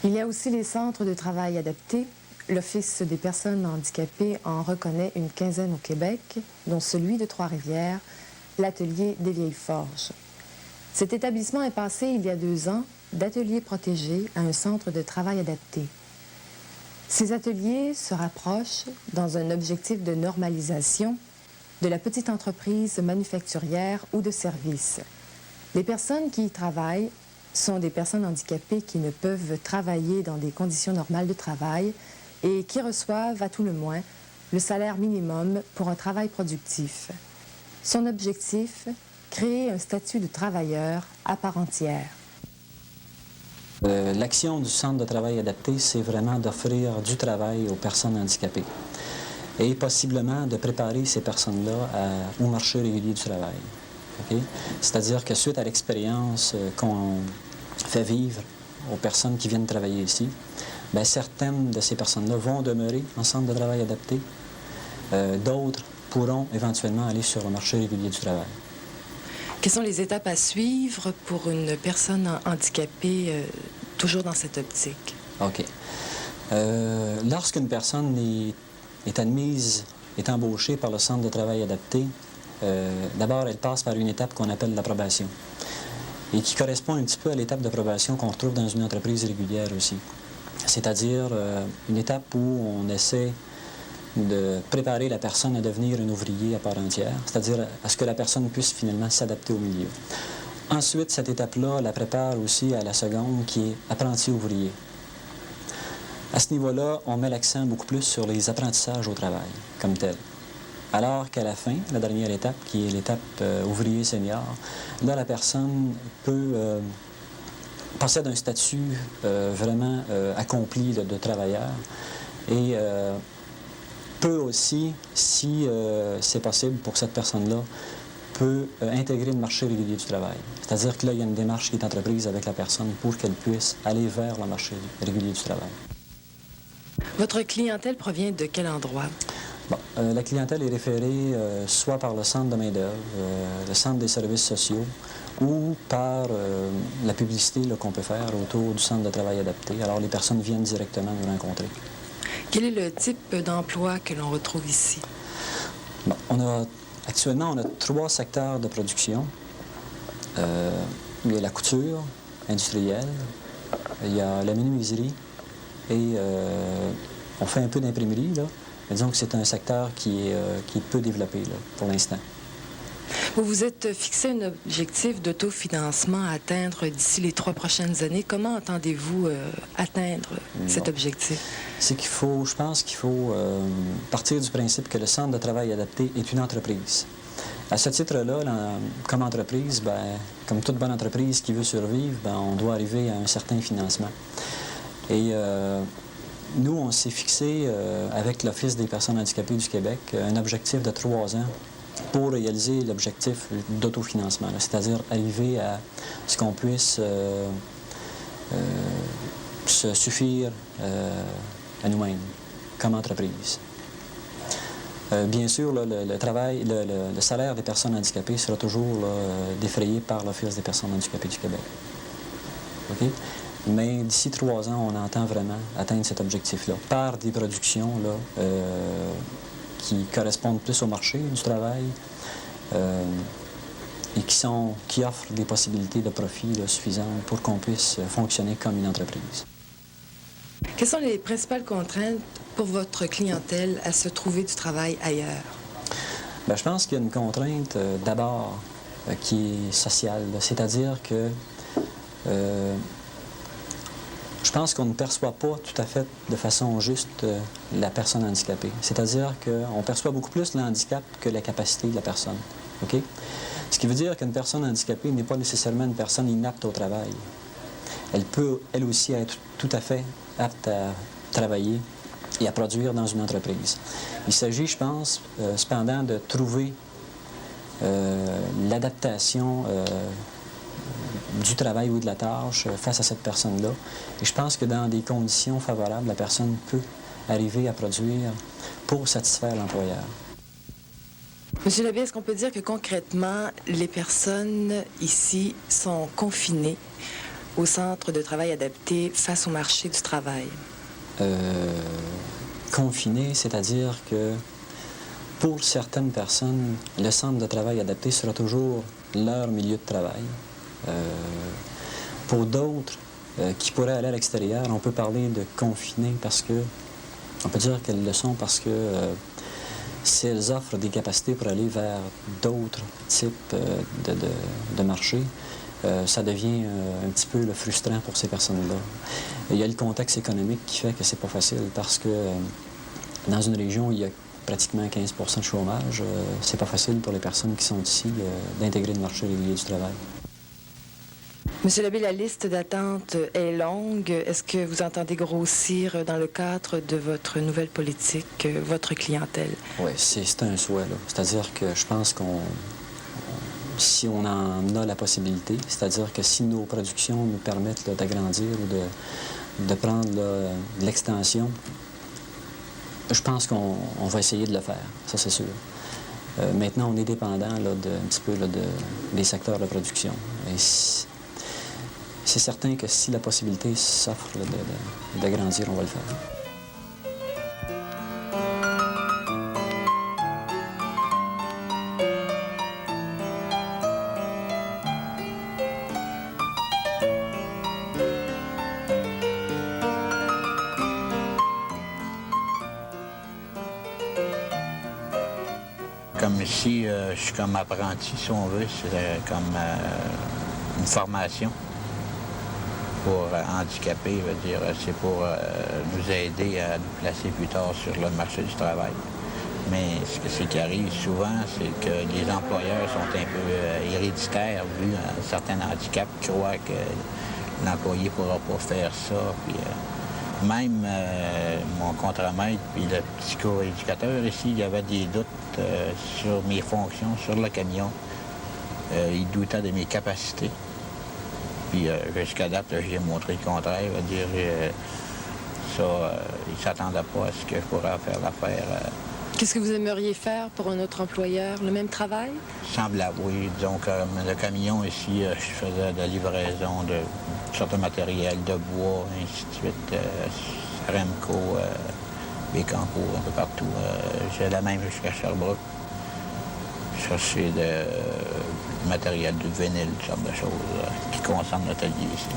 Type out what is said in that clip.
Il y a aussi les centres de travail adaptés. L'Office des personnes handicapées en reconnaît une quinzaine au Québec, dont celui de Trois-Rivières, l'Atelier des Vieilles Forges. Cet établissement est passé, il y a 2 ans, d'atelier protégé à un centre de travail adapté. Ces ateliers se rapprochent, dans un objectif de normalisation, de la petite entreprise manufacturière ou de service. Les personnes qui y travaillent sont des personnes handicapées qui ne peuvent travailler dans des conditions normales de travail et qui reçoivent, à tout le moins, le salaire minimum pour un travail productif. Son objectif, créer un statut de travailleur à part entière. L'action du Centre de travail adapté, c'est vraiment d'offrir du travail aux personnes handicapées et possiblement de préparer ces personnes-là au marché régulier du travail. Okay? C'est-à-dire que suite à l'expérience qu'on fait vivre aux personnes qui viennent travailler ici, bien, certaines de ces personnes-là vont demeurer en centre de travail adapté. D'autres pourront éventuellement aller sur le marché régulier du travail. Quelles sont les étapes à suivre pour une personne handicapée, toujours dans cette optique? OK. Lorsqu'une personne est admise, est embauchée par le centre de travail adapté, d'abord, elle passe par une étape qu'on appelle l'approbation et qui correspond un petit peu à l'étape d'approbation qu'on retrouve dans une entreprise régulière aussi. C'est-à-dire une étape où on essaie de préparer la personne à devenir un ouvrier à part entière, c'est-à-dire à ce que la personne puisse finalement s'adapter au milieu. Ensuite, cette étape-là la prépare aussi à la seconde qui est apprenti ouvrier. À ce niveau-là, on met l'accent beaucoup plus sur les apprentissages au travail comme tel. Alors qu'à la fin, la dernière étape, qui est l'étape ouvrier senior, là, la personne possède un statut vraiment accompli de travailleur et peut aussi, si c'est possible pour cette personne-là, peut intégrer le marché régulier du travail. C'est-à-dire que là, il y a une démarche qui est entreprise avec la personne pour qu'elle puisse aller vers le marché régulier du travail. Votre clientèle provient de quel endroit? Bon, la clientèle est référée soit par le centre de main-d'œuvre, le centre des services sociaux, ou par la publicité qu'on peut faire autour du centre de travail adapté. Alors, les personnes viennent directement nous rencontrer. Quel est le type d'emploi que l'on retrouve ici? Bon, actuellement, on a 3 secteurs de production. Il y a la couture industrielle, il y a la menuiserie et on fait un peu d'imprimerie, là. Mais disons que c'est un secteur qui est peu développé là, pour l'instant. Vous vous êtes fixé un objectif d'autofinancement à atteindre d'ici les 3 prochaines années. Comment entendez-vous atteindre cet objectif? C'est je pense qu'il faut partir du principe que le centre de travail adapté est une entreprise. À ce titre-là, comme entreprise, comme toute bonne entreprise qui veut survivre, on doit arriver à un certain financement. Et nous, on s'est fixé avec l'Office des personnes handicapées du Québec un objectif de 3 ans pour réaliser l'objectif d'autofinancement, c'est-à-dire arriver à ce qu'on puisse se suffire à nous-mêmes comme entreprise. Bien sûr, le salaire des personnes handicapées sera toujours défrayé par l'Office des personnes handicapées du Québec. Okay? Mais d'ici 3 ans, on entend vraiment atteindre cet objectif-là par des productions qui correspondent plus au marché du travail et qui offrent des possibilités de profit suffisantes pour qu'on puisse fonctionner comme une entreprise. Quelles sont les principales contraintes pour votre clientèle à se trouver du travail ailleurs? Bien, je pense qu'il y a une contrainte d'abord qui est sociale, c'est-à-dire que je pense qu'on ne perçoit pas tout à fait de façon juste la personne handicapée. C'est-à-dire qu'on perçoit beaucoup plus le handicap que la capacité de la personne. Okay? Ce qui veut dire qu'une personne handicapée n'est pas nécessairement une personne inapte au travail. Elle peut, elle aussi, être tout à fait apte à travailler et à produire dans une entreprise. Il s'agit, je pense, cependant, de trouver l'adaptation du travail ou de la tâche face à cette personne-là. Et je pense que dans des conditions favorables, la personne peut arriver à produire pour satisfaire l'employeur. Monsieur Labbé, est-ce qu'on peut dire que concrètement, les personnes ici sont confinées au centre de travail adapté face au marché du travail? Confiné, c'est-à-dire que pour certaines personnes, le centre de travail adapté sera toujours leur milieu de travail. Pour d'autres qui pourraient aller à l'extérieur, on peut parler de confiné parce que, on peut dire qu'elles le sont parce que si elles offrent des capacités pour aller vers d'autres types de marchés, ça devient un petit peu frustrant pour ces personnes-là. Il y a le contexte économique qui fait que c'est pas facile parce que dans une région où il y a pratiquement 15 % de chômage, c'est pas facile pour les personnes qui sont ici d'intégrer le marché régulier du travail. Monsieur Labbé, la liste d'attente est longue. Est-ce que vous entendez grossir dans le cadre de votre nouvelle politique votre clientèle? Oui, c'est un souhait, là. C'est-à-dire que je pense si on en a la possibilité, c'est-à-dire que si nos productions nous permettent d'agrandir ou de prendre de l'extension, je pense qu'on va essayer de le faire, ça c'est sûr. Maintenant, on est dépendant un petit peu des secteurs de production. Et c'est certain que si la possibilité s'offre d'agrandir, on va le faire. Comme ici, je suis comme apprenti, si on veut. C'est comme une formation pour handicapés, c'est pour nous aider à nous placer plus tard sur le marché du travail. Mais ce qui arrive souvent, c'est que les employeurs sont un peu héréditaires, vu un certain handicap, croient que l'employé ne pourra pas faire ça. Puis, même mon contremaître puis le psychoéducateur ici, il y avait des doutes sur mes fonctions, sur le camion. Il doutait de mes capacités. Puis jusqu'à date, j'ai montré le contraire. Il ne s'attendait pas à ce que je pourrais faire l'affaire. Qu'est-ce que vous aimeriez faire pour un autre employeur? Le même travail? Semblable, oui. Disons que le camion ici, je faisais de la livraison de sortes de matériel, de bois, ainsi de suite. Remco, Bécancour, un peu partout. J'ai la même jusqu'à Sherbrooke. Chercher du matériel, du vinyle, toutes sortes de choses qui concernent l'atelier ici.